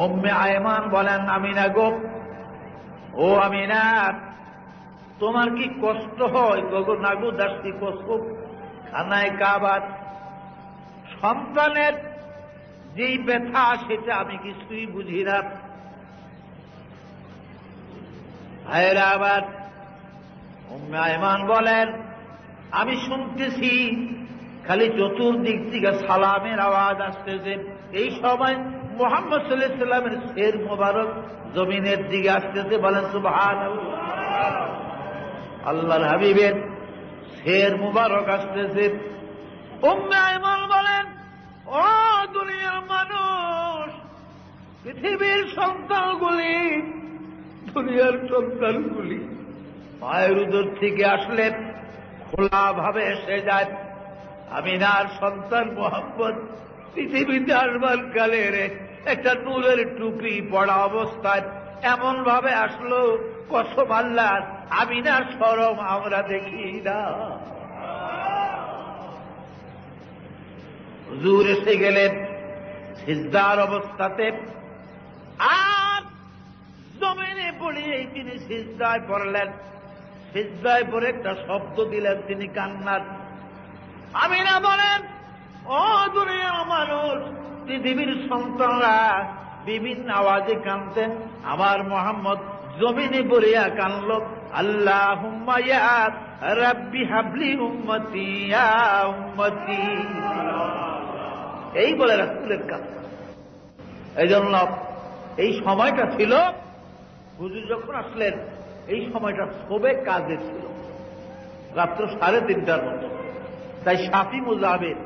উম্মে আয়মান বলেন, আমিনা গো, ও আমিনা, তোমার কি কষ্ট হয়? গো নাগু দাসী কষ্ট খানায় কাবার সন্তানের যেই ব্যথা সেটা আমি কিছুই বুঝি না। ভাইয়েরা, আবার উম্মে আয়মান বলেন, আমি শুনতেছি খালি চতুর্দিক থেকে সালামের আওয়াজ আসতেছে। এই সময় মুহাম্মদ সাল্লাল্লাহু আলাইহি ওয়াসাল্লামের শের মোবারক জমিনের দিকে আসতেছে। বলেন সুবহানাল্লাহ। আল্লাহর হাবিবের শের মোবারক আসতেছে। উম্মে আয়মান বলেন, ও দুনিয়ার মানুষ, পৃথিবীর সন্তানগুলি, দুনিয়ার সন্তানগুলি মায়ের উদর থেকে আসলে খোলা ভাবে এসে যায়। আমিনার সন্তান মুহাম্মদ পৃথিবীতে আসবার কালের একটা নূরের টুপি পড়া অবস্থায় এমন ভাবে আসলো, কসম আল্লাহর, আমিনার শরম আমরা দেখি না। হুজুর এসে গেলেন সিজদার অবস্থাতে, আর জমিনে পড়িয়ে তিনি সিজদায় পড়লেন। সিজদায় পড়ে একটা শব্দ দিলেন তিনি কান্নার। আমিনা বলেন, ও দুনিয়ার মানুষ, পৃথিবীর সন্তানরা বিভিন্ন আওয়াজে কাঁদতেন, আমার মুহাম্মদ জমিনে পড়িয়া কানল, আল্লাহুম্মা ইয়া রাব্বি হাবলি উম্মতি ইয়া উম্মতি, এই বলে রাসূলের কাছে। এই জন্য এই সময়টা ছিল, হুজুর যখন আসলেন এই সময়টা সবে কাজে ছিল, রাত্র 3:30টার মতো। তাই শাফি মুজাহিদ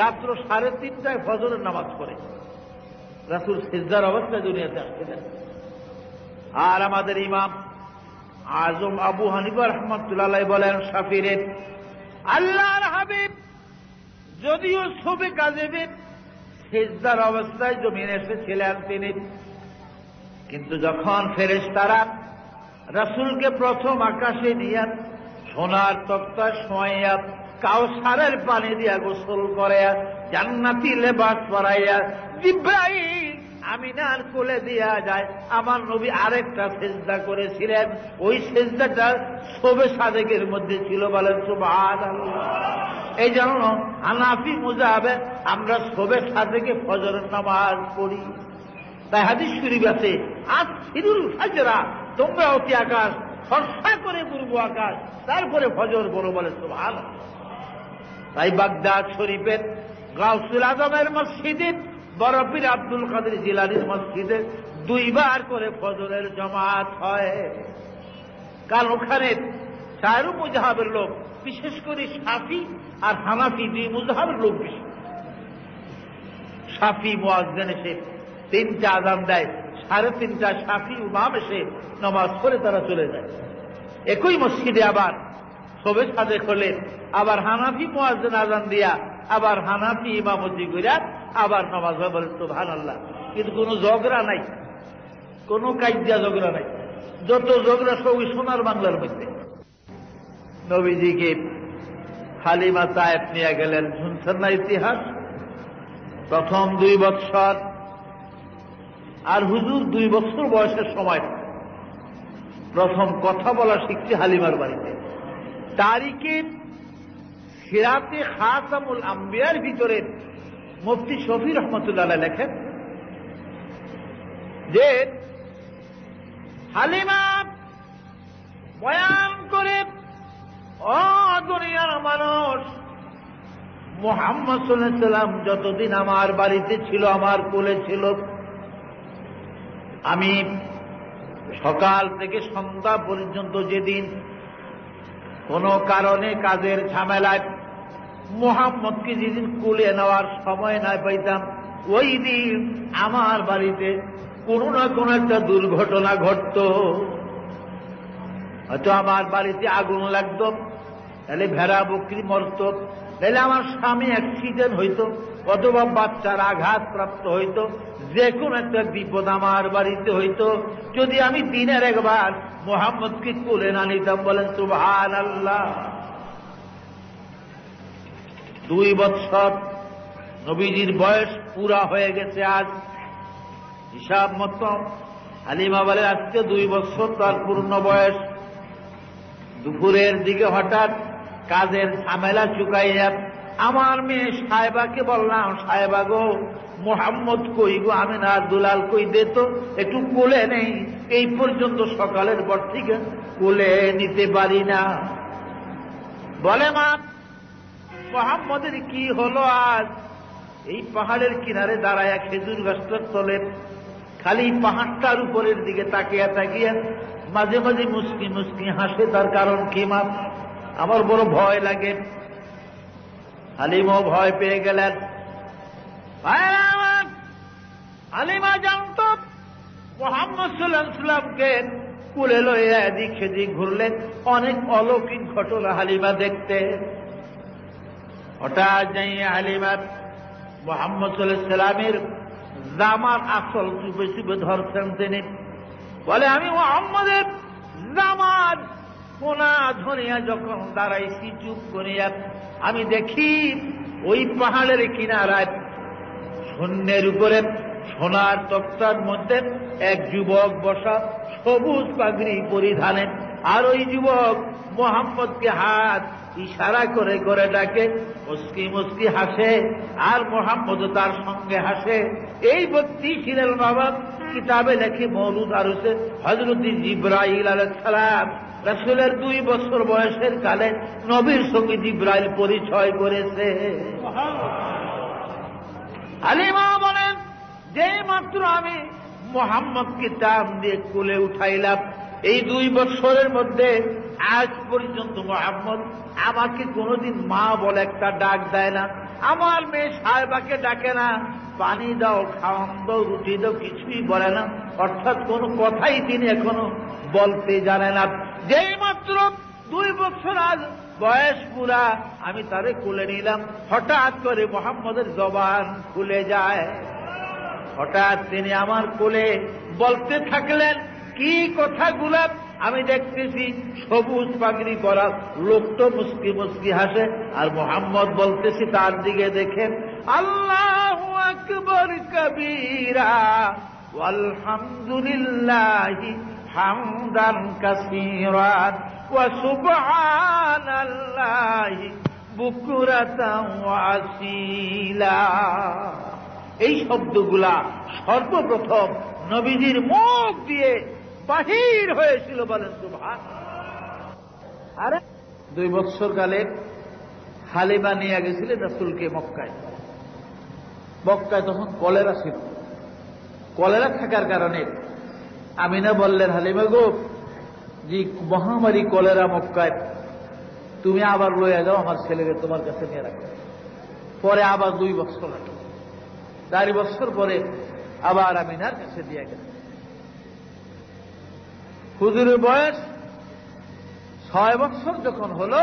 রাত্র 3:30টায় ফজরের নামাজ পড়ে রাসূল সিজদার অবস্থায় দুনিয়াতে আসছিলেন। আর আমাদের ইমাম আজম আবু হানিফা রাহমাতুল্লাহ আলাইহি বলেন, শাফিরে, আল্লাহর হাবিব যদিও সবে কাজে সিজদার অবস্থায় জমিনে এসেছিলেন তিনি, কিন্তু যখন ফেরেশতারা রাসূলকে প্রথম আকাশে নিয়ে সোনার তক্তা শোয়াইয়া কাউসারের পানি দিয়া গোসল করাইয়া জান্নাতি লেবাস পরাইয়া জিবরাইল আমিনার কোলে দিয়া যায়, আমার নবী আরেকটা সিজদা করেছিলেন। ওই সিজদাটা শোবে সাদেকের মধ্যে ছিল। বলেন সুবহানাল্লাহ। এই জন্য হানাফি মুজাহিদ আমরা শোবে সাদেকে ফজরের নামাজ পড়ি। তাই হাদিস শরীফ আছে, আসিরুল ফাজরা, তোমরা অতি আকাশ ফর্সা করে পূর্ব আকাশ, তারপরে ফজর পড়ো। বলে সুবহানাল্লাহ। তাই বাগদাদ শরীফের গাউসুল আজমের মসজিদে, বড় পীর আব্দুল কাদের জিলানীর মসজিদে 2 বার করে ফজরের জামাত হয়। কারণ ওখানে 4 মুজাহাবের লোক, বিশেষ করে শাফি আর হানাফি 2 মুজাহাবের লোক বেশি। শাফি মুয়াজ্জিন এসে 3টা আযান দেয়, 3:30টা শাফি ইমাম এসে নামাজ পড়ে তারা চলে যায়। একই মসজিদে আবার শোবে সাদেক হলে আবার হানাফি মুয়াজ্জিন আযান দিয়া আবার হানাফি ইমামতি কইরা আবার নামাজ হয়। বলে সুবহানাল্লাহ। কিন্তু কোনো ঝগড়া নাই, কোনো কাইজা ঝগড়া নাই। যত ঝগড়া সবই সোনার বাংলার মধ্যে। নবীজিকে হালিমা তায়েফ নিয়ে গেলেন, শুনছেন না ইতিহাস? প্রথম 2 বৎসর, আর হুজুর 2 বছর বয়সের সময় প্রথম কথা বলা শিখছে হালিমার বাড়িতে। তারিখে সিরাতে খাতামুল আম্বিয়ার ভিতরে মুফতি শফি রহমতুল্লাহ আলাইহি লেখেন যে হালিমা বয়ান করে, ও দুনিয়ার মানুষ, মুহাম্মদ সাল্লাল্লাহু আলাইহি ওয়াসাল্লাম যতদিন আমার বাড়িতে ছিল, আমার কোলে ছিল, আমি সকাল থেকে সন্ধ্যা পর্যন্ত যেদিন কোনো কারণে কাজের ঝামেলায় মুহাম্মদকে যেদিন কোলে নেওয়ার সময় না পাইতাম, ওই দিন আমার বাড়িতে কোনো না কোনো একটা দুর্ঘটনা ঘটত। হয়তো আমার বাড়িতে আগুন লাগত, তাহলে ভেড়া বকরি মরত, তাহলে আমার স্বামী অ্যাক্সিডেন্ট হইত, অথবা বাচ্চার আঘাত প্রাপ্ত হইত, যে কোনো একটা বিপদ আমার বাড়িতে হইত, যদি আমি দিনের একবার মুহাম্মদকে কোলে না নিতাম। বলেন সুবহানাল্লাহ। 2 বৎসর নবীজির বয়স পুরা হয়ে গেছে আজ। হিসাব মতো হালিমা বলে আজকে 2 বছর তার পূর্ণ বয়স। দুপুরের দিকে হঠাৎ কাজের ঝামেলা চুকাইয়া আমার মেয়ে সাহেবাকে বললাম, সাহেবা গো, মোহাম্মদ কই গো, আমিনার দুলাল কই, দে তো একটু কোলে নেই। এই পর্যন্ত সকালের পর থেকে কোলে নিতে পারি না। বলে মা, মোহাম্মদের কি হলো আজ? এই পাহাড়ের কিনারে দাঁড়ায়া খেজুর গাছটার তলে খালি পাহাড়টার উপরের দিকে তাকিয়া তাকিয়া মাঝে মাঝে মুস্কি মুস্কি হাসে। তার কারণ কি মা? আমার বড় ভয় লাগে। হালিমও ভয় পেয়ে গেলেন। হালিমা জানত মুহাম্মদ সাল্লাল্লাহু আলাইহি ওয়াসাল্লামকে কুলে লইয়া এদিক সেদিক ঘুরলেন, অনেক অলৌকিক ঘটনা হালিমা দেখতে। হঠাৎ যাইয়া হালিমা মুহাম্মদ সাল্লাল্লাহু আলাইহি ওয়াসাল্লামের জামার আসল চুপে চুপে ধরছেন তিনি। বলে আমি মুহাম্মদের জামার কোনা ধরিয়া যখন দাঁড়াইছি চুপ করিয়া, আমি দেখি ওই পাহাড়ের কিনারায় শূন্যের উপরে সোনার তক্তার মধ্যে এক যুবক বসা, সবুজ পাগড়ি পরিধানে। আর ওই যুবক মোহাম্মদকে হাত ইশারা করে করে ডাকে, মুস্কি মুস্কি হাসে, আর মোহাম্মদ তার সঙ্গে হাসে। এই ব্যক্তি ছিলেন বাবা কিতাবে লেখে মওলুদ আরুসে হযরত জিবরাইল আলাইহিস সালাম। রাসূলের 2 বছর বয়সের কালে নবীর সঙ্গে জিবরাইল পরিচয় করেছে। হালিমা বলেন, যে মাত্র আমি মোহাম্মদকে টান দিয়ে কোলে উঠাইলাম, এই 2 বছরের মধ্যে আজ পর্যন্ত মোহাম্মদ আমাকে কোনোদিন মা বলে একটা ডাক দেয় না, আমার মেয়ে সাহেবাকে ডাকে না, পানি দাও, খাওয়ান দাও, রুটি দাও, কিছুই বলে না। অর্থাৎ কোনো কথাই তিনি এখনো বলতে জানে না। যেই মাত্র 2 বছর আজ বয়স পুরা, আমি তারে কোলে নিলাম, হঠাৎ করে মোহাম্মদের জবান খুলে যায়। হঠাৎ তিনি আমার কোলে বলতে থাকলেন কি কথাগুলা আমি দেখতেছি। সবুজ পাগড়ি পরা লোকটা মুস্কি মুস্কি হাসে, আর মোহাম্মদ বলতেছি তার দিকে দেখেন, আল্লাহু আকবার কবীরা ওয়ালহামদুলিল্লাহি হামদান কাসীরা ওয়া সুবহানাল্লাহি বুকরাতান ওয়া আসীলা। এই শব্দগুলা সর্বপ্রথম নবীজির মুখ দিয়ে বাহির হয়েছিল, বলেন সুবহানাল্লাহ। আরে 2 বছর কালে হালিমা নিয়ে গেছিলেন রাসূলকে মক্কায়। মক্কায় তখন কলেরা ছিল। কলেরা থাকার কারণে আমিনা বললেন, হালিমা গো, যে মহামারী কলেরা মক্কায়, তুমি আবার লইয়া যাও, আমার ছেলেকে তোমার কাছে নিয়ে রাখো। পরে আবার 2 বছর রাখো। 4 বছর পরে আবার আমিনার কাছে দিয়ে গেল। হুজুরের বয়স 6 বছর যখন হল,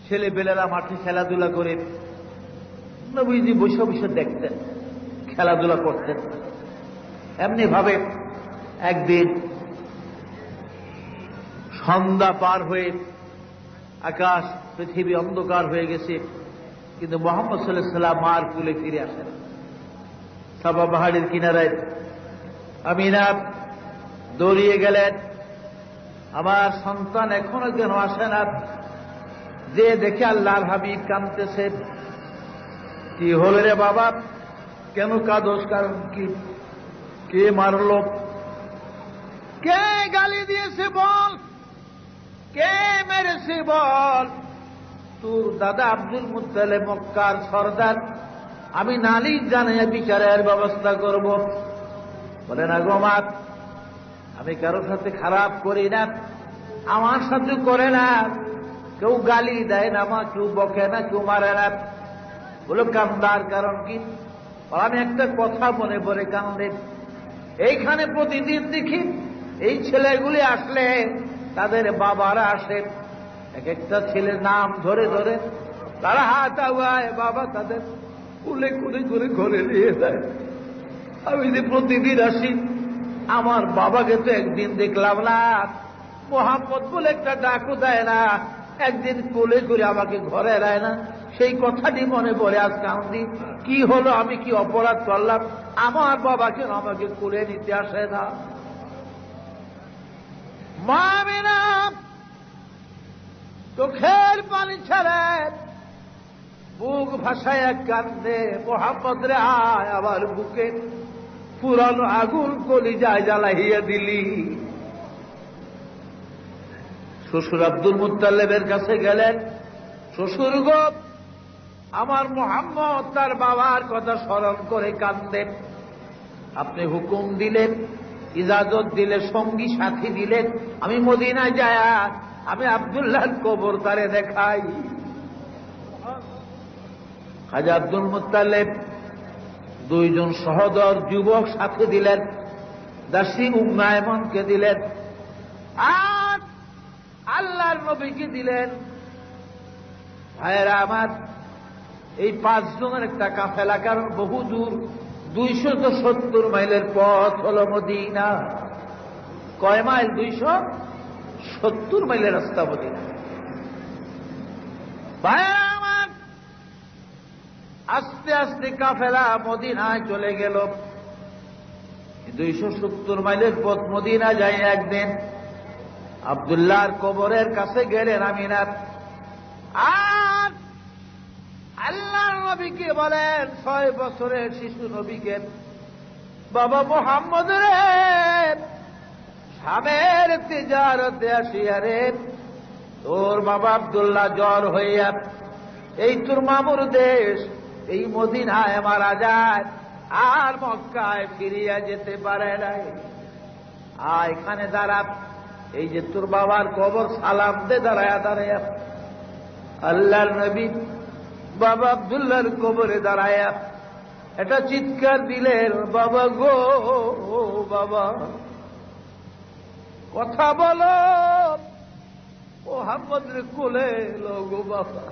ছেলে পেলেরা মাঠে খেলাধুলা করে, নবীজি বসে বসে দেখতেন, খেলাধুলা করতেন। এমনি ভাবে একদিন সন্ধ্যা পার হয়ে আকাশ পৃথিবী অন্ধকার হয়ে গেছে, কিন্তু মুহাম্মদ সাল্লাল্লাহু আলাইহি ওয়াসাল্লাম মার কুলে ফিরে আসেন। সাবা পাহাড়ের কিনারায় আমিনা দৌড়িয়ে গেলেন, আমার সন্তান এখনো কেন আসে না? যে দেখে আল্লাহর হাবিব কাঁদতেছে। কি হলো রে বাবা, কেন কাঁদোস? কারণ কি? কে মারল? কে গালি দিয়েছে বল? কে মেরেছে বল? তোর দাদা আব্দুল মুত্তালিব মক্কার সরদার, আমি নালিশ জানাইয়া বিচারের ব্যবস্থা করব। বলে না গো মা, আমি কারোর সাথে খারাপ করি না, আমার সাথে করে না, কেউ গালি দেয় না, মা কেউ বকে না, কেউ মারে না। বলো কান্দার কারণ কি? আমি একটা কথা মনে পড়ে কান্দে। এইখানে প্রতিদিন দেখি এই ছেলেগুলি আসলে তাদের বাবারা আসে, এক একটা ছেলের নাম ধরে ধরে তারা হাত আওয়ায়, বাবা তাদের কুলে কুলে করে ঘরে নিয়ে যায়। আমি যে প্রতিদিন আসি, আমার বাবাকে তো একদিন দেখলাম না, মোহাম্মদ বলে একটা ডাকও দেয় না, একদিন কোলে করে আমাকে ঘরে দেয় না। সেই কথাটি মনে পড়ে আজ কান্দি। কি হলো, আমি কি অপরাধ করলাম? আমার বাবা কেন আমাকে কোলে নিতে আসে না? মা আমিনা চোখের পানি ছেড়ে বুক ভাসায় কান্দে, মোহাম্মদ রে আয় আবার বুকে পুরানো আগুন কলিজায় জ্বালাইয়া দিলি। শ্বশুর আব্দুল মুত্তালিবের কাছে গেলেন, শ্বশুর গো, আমার মোহাম্মদ তার বাবার কথা স্মরণ করে কান্দেন। আপনি হুকুম দিলেন, ইজাজত দিলে, সঙ্গী সাথী দিলেন, আমি মদিনায় যায় আমি আব্দুল্লাহর কবর তারে দেখাই। খাজা আব্দুল মুত্তালিব দুইজন সহদর যুবক সাথে দিলেন, দাসী উম্মে আয়মনকে দিলেন, আর আল্লাহর নবীকে দিলেন। ভাইয়েরা আমার, এই 5 জনের একটা কাফেলা, কারণ বহু দূর, 270 মাইলের পথ হল মদিনা। কয় মাইল? 270 মাইলের রাস্তা মদিনা। ভাইয়েরা আমার, আস্তে আস্তে কাফেলা মদিনায় চলে গেল। 270 মাইলের পথ মদিনা যায়। একদিন আব্দুল্লাহর কবরের কাছে গেলেন আমিনার, আর আল্লাহর নবীকে বলেন, 6 বছরের শিশু নবীকে, বাবা মুহাম্মদ রে, শামের তিজারতে আসিয়া রে তোর বাবা আব্দুল্লাহ জ্বর হইয়া এই তোর মামুর দেশ এই মদিনায় মারা যায়, আর মক্কায় ফিরিয়া যেতে পারে নাই। এখানে দাঁড়া, এই যে তোর বাবার কবর, সালাম দে দাঁড়ায়া দাঁড়ায়া। আল্লাহর নবী বাবা আব্দুল্লাহর কবরে দাঁড়ায়া এটা চিৎকার দিলেন, বাবা গো, বাবা কথা বলো, মুহাম্মদের কোলে এলো গো বাবা।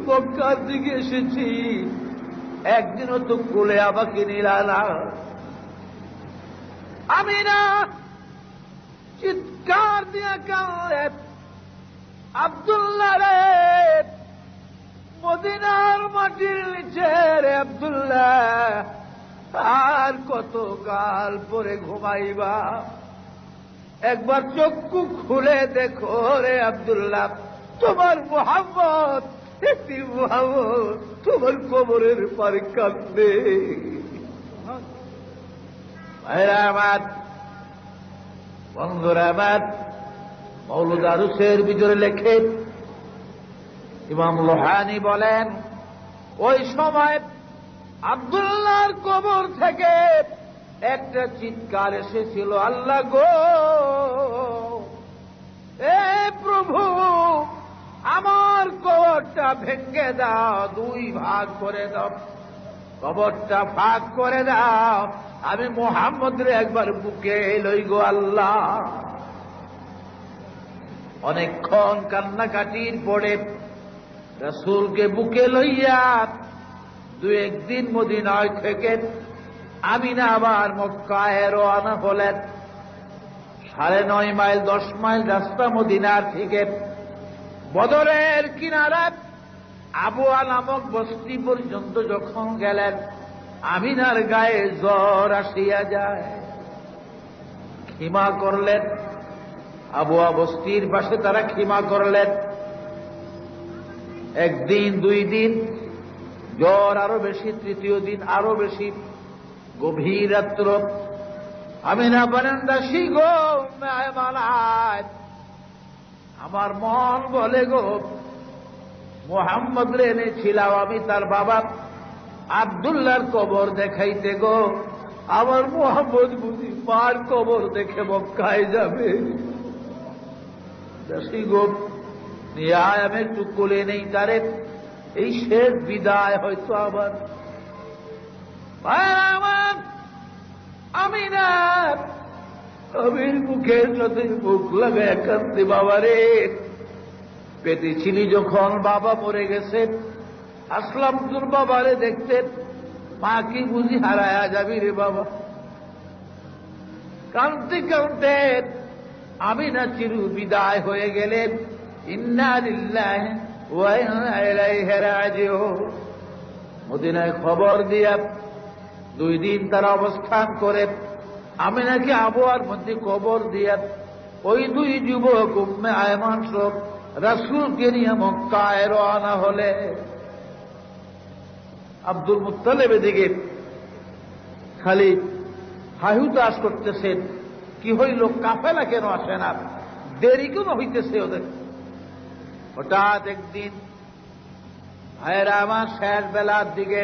মক্কার দিকে এসেছি, একদিনও তো কোলে আমাকে নিলা না। আমি না চিৎকার দিয়া কাঁদলেন, আব্দুল্লাহ রে, মদিনার মাটির নিচে রে আব্দুল্লাহ, আর কত কাল পরে ঘুমাইবা? একবার চক্ষু খুলে দেখো রে আব্দুল্লাহ, তোমার মুহাম্মদ, মুহাম্মদ তোমার কবরের পারে কাঁদবে। ভাইরা আমার, বন্ধুরা আমার, মওলুদ আরুসের ভিতরে লেখে ইমাম লোহানি বলেন, ওই সময় আব্দুল্লাহর কবর থেকে একটা চিৎকার এসেছিল, আল্লাহ গো, এ প্রভু, আমার কবরটা ভেঙে দাও, 2 ভাগ করে দাও, কবরটা ভাগ করে দাও, আমি মুহাম্মদের একবার বুকে লই গো আল্লাহ। অনেকক্ষণ কান্নাকাটির পরে রাসূলকে বুকে লইয়া 2-1 দিন মদিনায় থেকে আমিনা আবার মক্কায় রওনা হলেন। 9.5 মাইল 10 মাইল রাস্তা মদিনার থেকে। বদরের কিনারায় আবুয়া নামক বস্তি পর্যন্ত যখন গেলেন, আমিনার গায়ে জ্বর আসিয়া যায়। খিমা করলেন, আবুয়া বস্তির পাশে তারা খিমা করলেন। 1 দিন 2 দিন জ্বর আরো বেশি, 3য় দিন আরো বেশি। গভীর রাত্র, আমিনা বলেন, দাসী গো, মেহমানায় আমার মন বলে গো, মুহাম্মদ রে এনেছিলাম আমি তার বাবা আব্দুল্লাহর কবর দেখাইতে গো, আমার মুহাম্মদ বুঝি মার কবর দেখে মক্কায় যাবে। দাসী গো, নিয়ে আয়, আমি একটু কোলে নেই তারে, এই শেষ বিদায় হয়তো আবার। আমার আমিনা আমির মুখের সাথে মুখ লাগায় কাঁদতে, বাবা রে, পেটে ছিলি যখন বাবা মরে গেছে, আসলাম তোর বাবারে দেখতে, মা কি বুঝি হারায়া যাবি রে বাবা। কাঁদতে কাঁদতে আমিনা চির বিদায় হয়ে গেলেন। ইন্না লিল্লাহি ওয়া ইন্না ইলাইহি রাজিউন। মদিনায় খবর দিয়া 2 দিন তারা অবস্থান করে আমি নাকি আবহাওয়ার মধ্যে খবর দিয়া ওই 2 যুবক উম্মে আয়মান সব রাসূলকে নিয়ে মক্কায় রওনা হলে। আব্দুল মুত্তালিব এদিকে খালি হাহুতাশ করতেছেন, কি হইল, কাফেলা কেন আসে না, দেরি কেন হইতেছে ওদের। হঠাৎ একদিন ভাইয়েরা আমার শেষ বেলার দিকে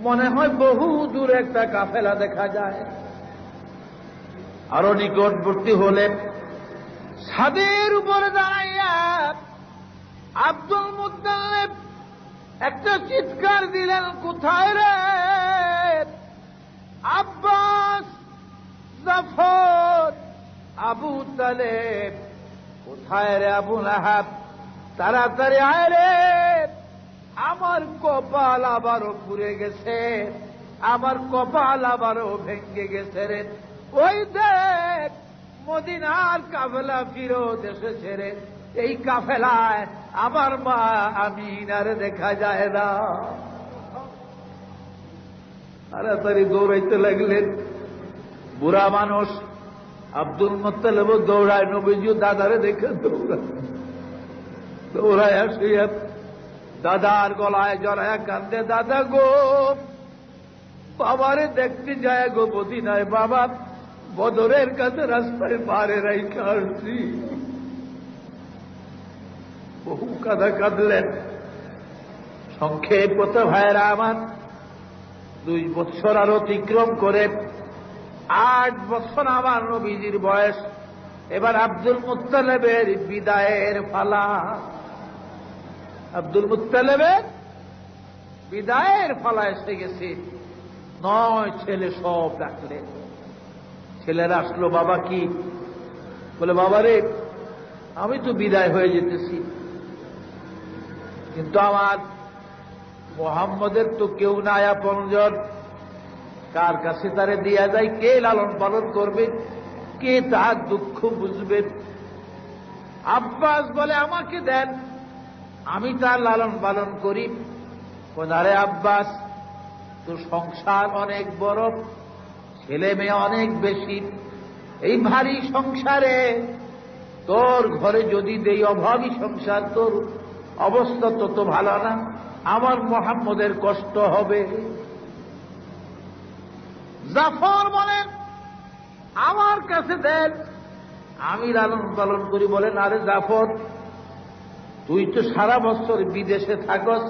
মনে হয় বহু দূর একটা কাফেলা দেখা যায়। আরো নিকটবর্তী হলে ছাদের উপরে দাঁড়াইয়া আব্দুল মুত্তালিব একটা চিৎকার দিলেন, কোথায় রে আব্বাস, জাফর, আবু তালেব, কোথায় রে আবু লাহাব, তাড়াতাড়ি আয় রে, আমার কপাল আবারও পুড়ে গেছে, আমার কপাল আবারও ভেঙে গেছে রে। ওই দেখ মদিনার কাফেলা ফিরত এসেছে রে, এই কাফেলায় আমার মা আমিনারে দেখা যায় না। তাড়াতাড়ি দৌড়াইতে লাগলেন। বুড়া মানুষ আব্দুল মুত্তালিব দৌড়ায়, নবীজি দাদারে দেখে দৌড়ায় আসিয়া দাদার গলায় জড়ায় কান্দে, দাদা গো, বাবারে দেখতে যায় গো মদিনায়, বাবা বদরের কাছে রাস্তায় পারে রাইখা আসছি। বহু কাঁদা কাঁদলেন। সংক্ষেপ ভাইয়েরা আমার, 2 বছর আর অতিক্রম করে 8 বছর আমার নবীজির বয়স। এবার আব্দুল মুত্তালিবের বিদায়ের পালা। আব্দুল মুত্তালিবের বিদায়ের পালা এসে গেছে। 9 ছেলে সব ডাকলেন। ছেলেরা আসলো, বাবা কি? বলে, বাবারে আমি তো বিদায় হয়ে যেতেছি, কিন্তু আমার মুহাম্মদের তো কেউ নাই আপনজন, কার কাছে তারে দিয়া যায়, কে লালন পালন করবে, কে তার দুঃখ বুঝবে? আব্বাস বলে, আমাকে দেন, আমি তার লালন পালন করি। আরে আব্বাস, তোর সংসার অনেক বড়, ছেলে মেয়ে অনেক বেশি, এই ভারী সংসারে তোর ঘরে যদি দেই, অভাবী সংসার, তোর অবস্থা তত ভালো না, আমার মুহাম্মদের কষ্ট হবে। জাফর বলেন, আমার কাছে দেন, আমি লালন পালন করি। বলেন, আরে জাফর, তুই তো সারা বছর বিদেশে থাকস,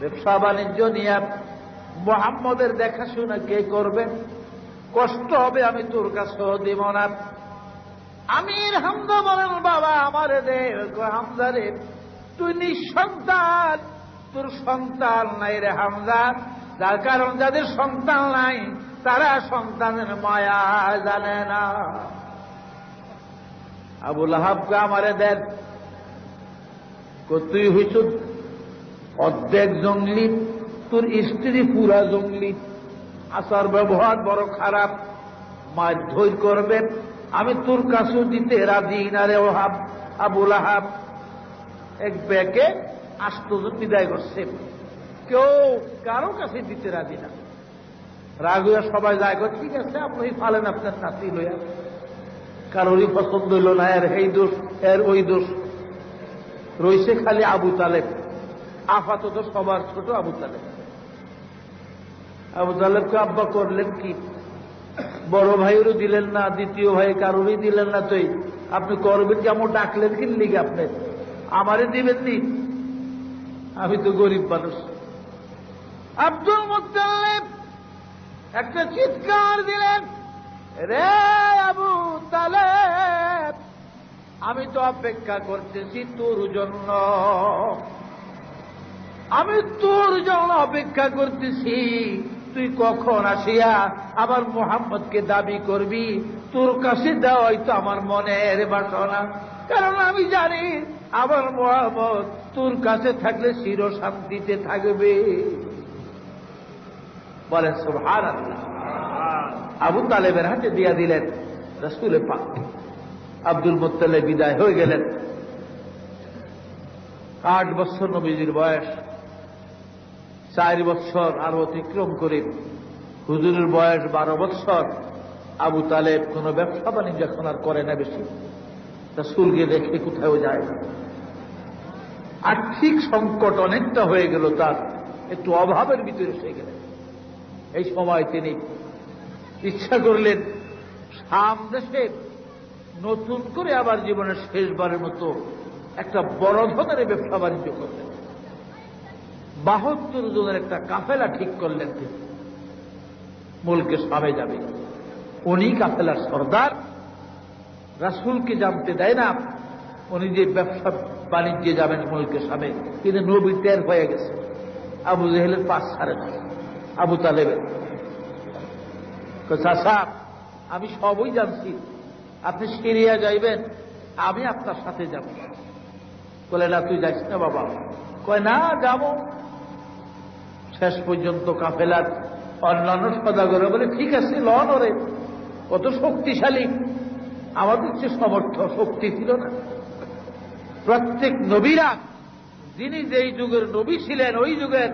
ব্যবসা বাণিজ্য নিয়ে, মুহাম্মদের দেখাশোনা কে করবে? কষ্ট হবে, আমি তোর কাছেও দিব না। আমির হামজা বলেন, বাবা আমারে দে। হামজা রে, তুই নিঃসন্তান, তোর সন্তান নাই রে হামজা। যার কারণ যাদের সন্তান নাই তারা সন্তানের মায়া জানে না। আবু লাহাবকে আমারে দেন। তুই হইছ অর্ধেক জঙ্গলি, তোর স্ত্রী পুরা জঙ্গলি, আচার ব্যবহার বড় খারাপ, মারধর করবে, আমি তোর কাছেও দিতে রাজি না রে ওহাব। আবু লাহাব এক ব্যাগে 8 জন বিদায় করছে, কেউ কারো কাছে দিতে রাজি না। রাগ হইয়া সবাই যায়, ঠিক আছে আপনি ফালেন আপনার নাতি লইয়া, কারোরই পছন্দ হইল না, এর এই দোষ, এর ওই দোষ। রইছে খালি আবু তালেব, আপাতত সবার ছোট আবু তালেব। আবু তালেবকে আব্বা করলেন কি? বড় ভাইয়েরও দিলেন না, দ্বিতীয় ভাই কারোরই দিলেন না, তো আপনি করবেন কেমন? ডাকলেন কি লিগে? আপনি আমারে দিবেন নি? আমি তো গরিব মানুষ। আব্দুল মুত্তালিব একটা চিৎকার দিলেন, রে আবু তালেব, আমি তো অপেক্ষা করতেছি তোর জন্য, আমি তোর জন্য অপেক্ষা করতেছি। তুই কখন আসিয়া আবার মুহাম্মদকে দাবি করবি? তোর কাছে দেওয়াই তো আমার মনের বাসনা, কারণ আমি জানি আমার মুহাম্মদ তোর কাছে থাকলে চির শান্তিতে থাকবে। বলেন সুবহানাল্লাহ। আবু তালেবের হাতে দিয়া দিলেন রাসূল পাক। আব্দুল মুত্তালিব বিদায় হয়ে গেলেন। 8 বছর নবীজির বয়স, 4 বছর আরো অতিক্রম করে হুজুরের বয়স 12 বছর। আবু তালেব কোন ব্যবসা বাণিজ্য এখন আর করে না বেশি, রাসূলকে দেখে কোথাও যায় না। আর্থিক সংকট অনেকটা হয়ে গেল, তার একটু অভাবের ভিতরে এসে গেলেন। এই সময় তিনি ইচ্ছা করলেন শাম দেশে নতুন করে আবার জীবনের শেষবারের মতো একটা বড় ধরনের ব্যবসা বাণিজ্য করলেন। 72 জনের একটা কাফেলা ঠিক করলেন, তিনি মুলকে শামে যাবে। উনি কাফেলার সর্দার, রাসূলকে জানতে দেয় না উনি যে ব্যবসা বাণিজ্যে যাবেন মুলকে শামে। কিন্তু নবী টের হয়ে গেছে, আবু জেহেলের পাশ ছাড়ে না, আবু তালেবের। চাচা, আমি সবই জানছি, আপনি সিরিয়া যাইবেন, আমি আপনার সাথে যাব। বলে না, তুই যাইস না বাবা। কয় না, যাব। শেষ পর্যন্ত কাফেলার অন্যান্য সদাগর বলে ঠিক আছে, লন ওরে, কত শক্তিশালী, আমাদের চেয়ে সমর্থ শক্তি ছিল না। প্রত্যেক নবীরা, যিনি যেই যুগের নবী ছিলেন, ওই যুগের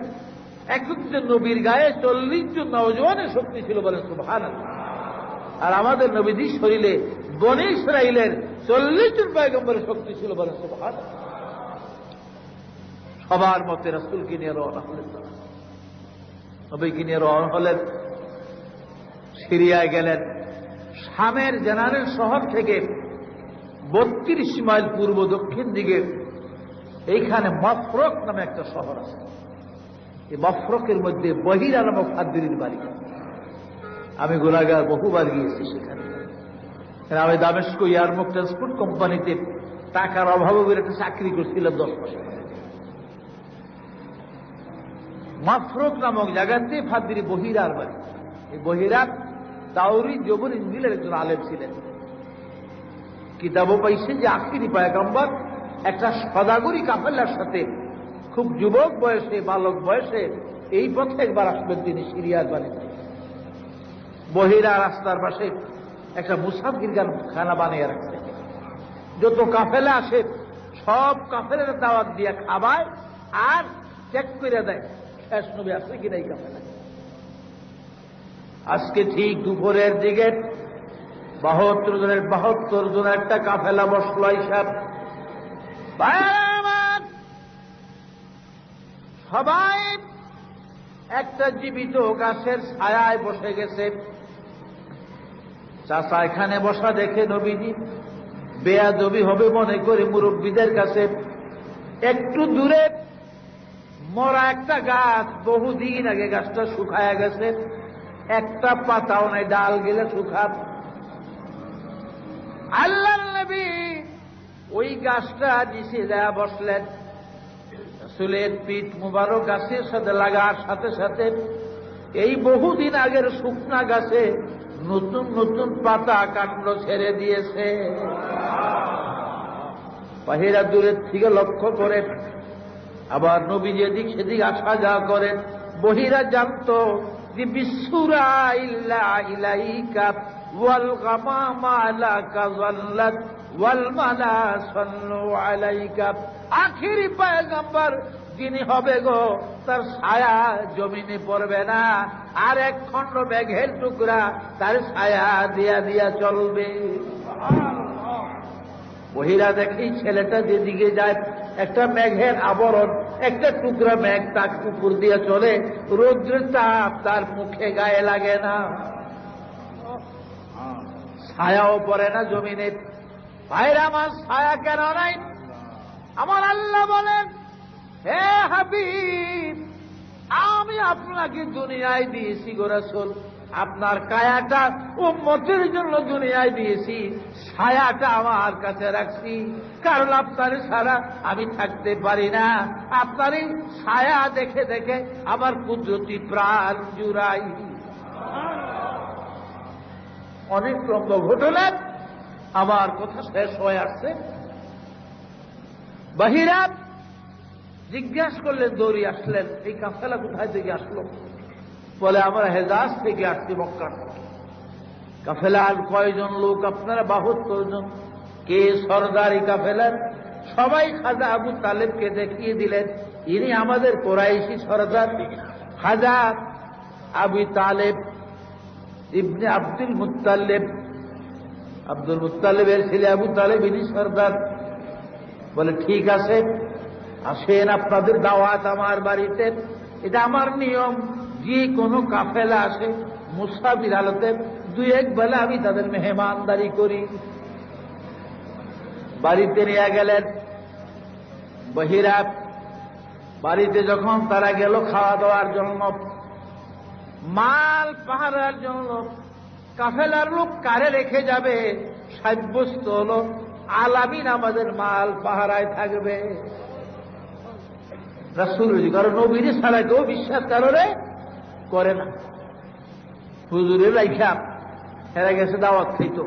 একজন নবীর গায়ে 40 জন নওজওয়ানের শক্তি ছিল, বলেন সুবহানাল্লাহ। আর আমাদের নবীজির শরীরে বনী ইসরাইলের 40 জন পয়গম্বরের শক্তি ছিল, বলেন সুবহানাল্লাহ। সবার মতে রাসূলকে নিয়ে রওনা হলেন, নবীকে নিয়ে রওনা হলেন, সিরিয়ায় গেলেন। শামের জেনারেল শহর থেকে 32 মাইল পূর্ব দক্ষিণ দিকে এইখানে মফরক নামে একটা শহর আছে। এই মফরকের মধ্যে বহিরা নামক ফাদ্দির বাড়ি। আমি গুনাহগার বহুবার গিয়েছি সেখানে। আমি দামেস্ক ইয়ারমুক ট্রান্সপোর্ট কোম্পানিতে টাকার অভাবে একটা চাকরি করছিলাম 10 বছর। মফরক নামক জায়গাতে ফাদ্দির বহিরার বাড়ি। এই বহিরা তাওরি জবর ইনজিলের একজন আলেম ছিলেন। কিতাবও পাইছে যে আখিরি পয়গম্বর একটা সদাগরি কাফেলার সাথে খুব যুবক বয়সে, বালক বয়সে এই পথে একবার আসবেন তিনি সিরিয়ার বাড়িতে। বহিরা রাস্তার পাশে একটা মুসাফির খানা বানিয়ে রাখছে। যত কাফেলা আসে সব কাফেলার দাওয়াত দিয়ে খাবায় আর চেক করে দেয় শেষ নবী আসছে কিনা এই কাফেলা। আজকে ঠিক দুপুরের দিকে 72 জনের একটা কাফেলা বসলো। হিসাব সবাই একটা জীবিত গাছের ছায়ায় বসে গেছে। চাচা এখানে বসা দেখে নবীজি বেয়াদবি হবে মনে করে মুরব্বীদের কাছে একটু দূরে মরা একটা গাছ, বহুদিন আগে গাছটা শুকায়া গেছে, একটা পাতাও নাই, ডাল গেলে শুকাব। আল্লাহর নবী ওই গাছটা নিচে দেয়া বসলেন। রাসূলের পিঠ মুবারক গাছের সাথে লাগার সাথে সাথে এই বহুদিন আগের শুকনা গাছে নতুন নতুন পাতা কাণ্ড ছেড়ে দিয়েছে। বাহিরা দূরের থেকে লক্ষ্য করে, আবার নবী যেদিক সেদিক আসা যাওয়া করেন। বহিরা জানতো যে বিসুরা ইল্লা ইলাইকা ওয়াল গামামা লাকা যাল্লাত ওয়াল মালা সাল্লু আলাইকা। আখিরি পয়গম্বর যিনি হবে গো, তার ছায়া জমিনে পড়বে না, আর এক খণ্ড মেঘের টুকরা তার ছায়া দিয়া দিয়া চলবে। বহিরা দেখি ছেলেটা যেদিকে যায় একটা মেঘের আবরণ, একটা টুকরা মেঘ তার উপর দিয়ে চলে, রৌদ্রের তাপ তার মুখে গায়ে লাগে না, ছায়াও পড়ে না জমিনে। ভাইরা আমার, ছায়া কেন নাই? আমার আল্লাহ বলেন, হে হাবিব, আমি আপনাকে দুনিয়ায় দিয়েছি গো রাসূল, আপনার কায়াটা উম্মতের জন্য দুনিয়ায় দিয়েছি, ছায়াটা আমার কাছে রাখছি, কারণ আপনার ছাড়া আমি থাকতে পারি না। আপনার এই ছায়া দেখে দেখে আমার কুদরতি প্রাণ জুড়াই। অনেক লম্ব ঘটনা, আমার কথা শেষ হয়ে আসছে। বাহিরা জিজ্ঞাসা করলেন, দৌড়ি আসলেন, এই কাফেলা কোথায় থেকে আসলো? বলে আমরা হেজাজ থেকে আসছি, মক্কা। কাফেলার কয়জন লোক? আপনারা 72 জন। কে সরদার এই কাফেলার? সবাই খাজা আবু তালেবকে দেখিয়ে দিলেন, ইনি আমাদের কোরাইশি সরদার খাজা আবু তালেব ইবনে আব্দুল মুত্তালিব। আব্দুল মুত্তালিবের ছেলে আবু তালেব, ইনি সরদার। বলে ঠিক আছে, আসেন, আপনাদের দাওয়াত আমার বাড়িতে। এটা আমার নিয়ম, যে কোনো কাফেলা আসে মুসাফির হালতে দুই এক বেলা আমি তাদের মেহমানদারি করি। বাড়িতে নিয়ে গেলেন বহিরা। বাড়িতে যখন তারা গেল খাওয়া দাওয়ার জন্য, মাল পাহারার জন্য, কাফেলার লোক কারে রেখে যাবে সাব্যস্ত হল আলামিন আমাদের মাল পাহারায় থাকবে। রাসূল, কারণ নবীর ছাড়া কেউ বিশ্বাস কারণে করে না। হুজুরের লাইখা হেরা গেছে দাওয়াত খাইতো,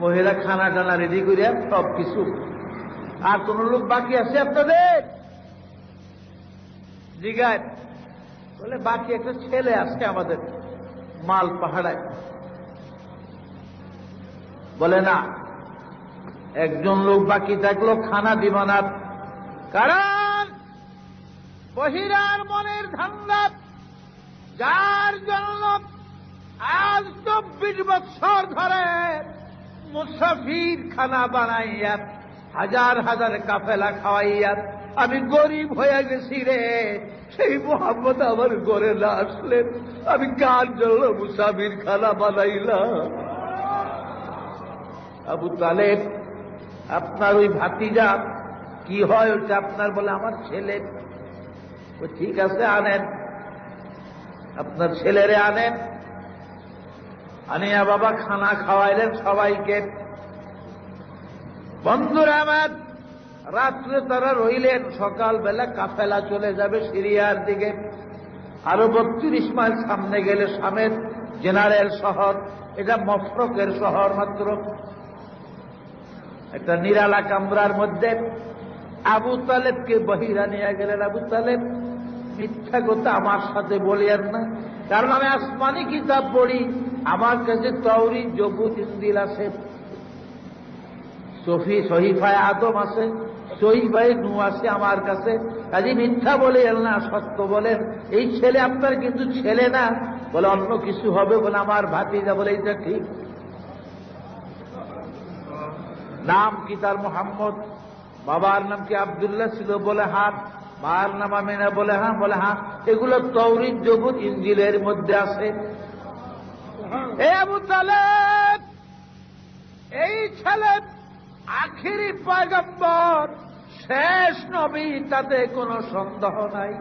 মহিলা খানা টানা রেডি করিয়া সব কিছু। আর কোন লোক বাকি আছে আপনাদের? জিগায়, বলে বাকি একটা ছেলে আছে আমাদের মাল পাহাড়ায়। বলে না, একজন লোক বাকি থাকলো, খানা দিব না। কারণ বহিরার মনের ধান্দা, যার জন্য আজ 24 বছর ধরে মুসাফির খানা বানাইয়া হাজার হাজার কাফেলা খাওয়াইয়া আমি গরিব হয়ে গেছি রে, সেই মোহাম্মদ আমার ঘরে না আসলেন আমি কার জন্য মুসাফির খানা বানাইলাম? আবু তালেব, আপনার ওই ভাতিজা কি হয় ওটা আপনার? বলে আমার ছেলে। ও ঠিক আছে, আনেন, আপনার ছেলেরে আনেন। আনিয়া বাবা খানা খাওয়াইলেন সবাইকে। বন্ধুরা আমার, রাত্রে তারা রইলেন, সকালবেলা কাফেলা চলে যাবে সিরিয়ার দিকে। আরো 32 মাইল সামনে গেলে শামের জেনারেল শহর, এটা মফরকের শহর মাত্র। একটা নিরালা কামরার মধ্যে আবু তালেবকে বহিরা নিয়ে গেলেন। আবু তালেব, মিথ্যা কথা আমার সাথে বলিয়েন না, কারণ আমি আসমানি কিতাব পড়ি, আমার কাছে তাওরীত, জবুর, ইনজিল আছে, সহিফায়ে আদম আছে, সহিফায়ে নূহ আছে আমার কাছে। কাজে মিথ্যা বলিয়েন না, সত্য বলেন। এই ছেলে আপনার কিন্তু ছেলে না। বলে অন্য কিছু হবে? বলে আমার ভাতিজা। বলে এটা ঠিক। নাম কি তার? মোহাম্মদ। বাবার নাম কি আব্দুল্লাহ ছিল? বলে হ্যাঁ। মার নাম আমিনা? বলে হ্যাঁ। বলে হ্যাঁ, এগুলো তাওরীত, জবুর, ইনজিলের মধ্যে আছে। এ আবু তালেব, এই ছেলে আখিরি পয়গম্বর, শেষ নবী, তাতে কোনো সন্দেহ নাই।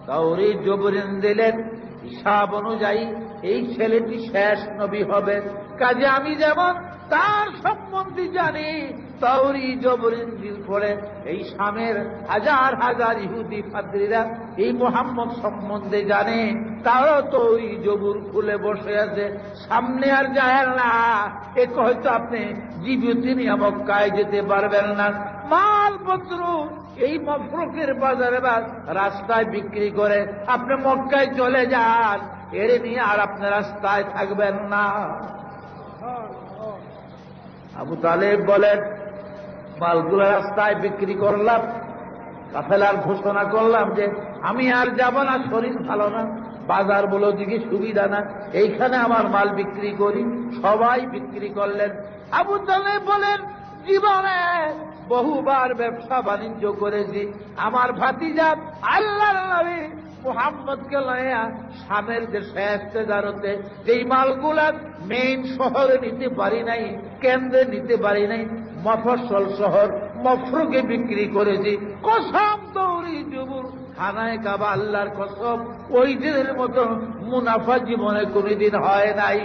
তাওরীত, জবুর, ইনজিলের হিসাব অনুযায়ী এই ছেলেটি শেষ নবী হবে। কাজে আমি যেমন তার সম্বন্ধে জানি, তাওরীত, জবুর, ইনজিল পড়ে এই শামের হাজার হাজার ইহুদি পাদ্রীরা এই মুহাম্মদ সম্বন্ধে জানে, তারাও তাওরীত, জবুর খুলে বসে আছে, সামনে আর যায় না। এ হয়তো আপনি জীবিত নিয়ে মক্কায় যেতে পারবেন না। মালপত্র এই মফরকের বাজারে বা রাস্তায় বিক্রি করে আপনি মক্কায় চলে যান, এর নিয়ে আর আপনি রাস্তায় থাকবেন না। আবু তালেব বলেন, মালগুলো রাস্তায় বিক্রি করলাম, কাফেলার ঘোষণা করলাম যে আমি আর যাব না, শরীর ভালো না, বাজার বলো দিকে সুবিধা না, এইখানে আমার মাল বিক্রি করি। সবাই বিক্রি করলেন। আবু তালেব বলেন, জীবনে বহুবার ব্যবসা বাণিজ্য করেছি, আমার ভাতিজা আল্লাহর নবী মুহাম্মদকে লয়া শামের যে শেষ তেজারতে যেই মালগুলা মেইন শহরে নিতে পারি নাই, কেন্দ্রে নিতে পারি নাই, মফস্বল শহর মফরুকে বিক্রি করেছি। কসম তাওরীত, জবুর, খানায় কাবা, আল্লাহর কসম, ওই দিনের মতো মুনাফা জীবনে কোনদিন হয় নাই।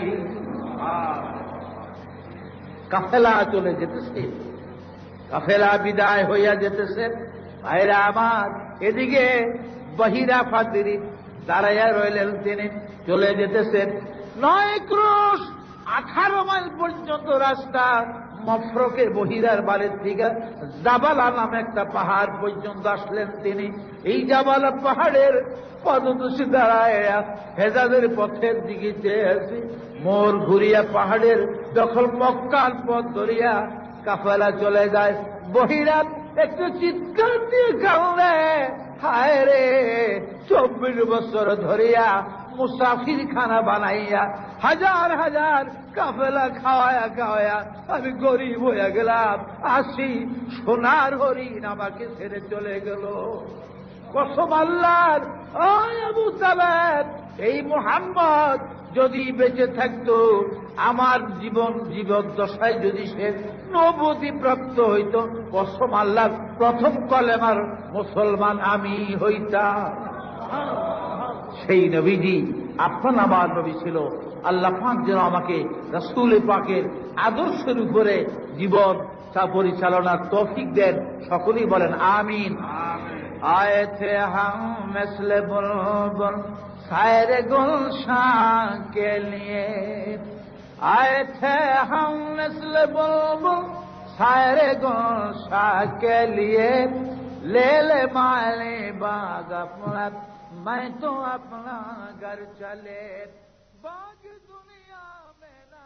কাফেলা চলে যেতেছে, কাফেলা বিদায় হইয়া যেতেছে। ভাইরা আমার, এদিকে বহিরা ফাতিরি দাঁড়াইয়া রইলেন, তিনি চলে যেতেছেন। 9 ক্রোশ 18 মাইল পর্যন্ত রাস্তা মফরকের বহিরার বাড়ির থেকে জাবালা নামে একটা পাহাড় পর্যন্ত আসলেন তিনি। এই জাবালা পাহাড়ের পদতসে দাঁড়ায় হেজাজের পথের দিকে চেয়ে আছি। মোড় ঘুরিয়া পাহাড়ের যখন মক্কার পথ ধরিয়া কাফেলা চলে যায়, বহিরাত একটু চিৎকার দিয়ে কাঁদে, হায় রে 24 বছর ধরিয়া মুসাফির খানা বানাইয়া হাজার হাজার কাফেলা খাওয়ায়া খাওয়ায়া আমি গরিব হয়ে গেলাম, আসি সোনার হরিণ আমাকে ছেড়ে চলে গেল। কসম আল্লাহর, ও আবু তালেব, এই মুহাম্মদ যদি বেঁচে থাকতো, আমার জীবদ্দশায় যদি সে নবুয়্যতি প্রাপ্ত হইত, কসম আল্লাহর প্রথম কলেমার মুসলমান আমি হইতাম। সেই নবীজি আপনার আমার নবী ছিল। আল্লাহ পাক যেন আমাকে রাসূল পাকের আদর্শের উপরে জীবন পরিচালনার তৌফিক দেন। সকলেই বলেন আমিন। आए थे हम मिसल बुलबुल शायर गुलशान के लिए, आए थे हम मिसल बुलबुल शायर गुलशान के लिए, ले ले माले बाग अपना मैं तो अपना घर चले, बाग दुनिया में ना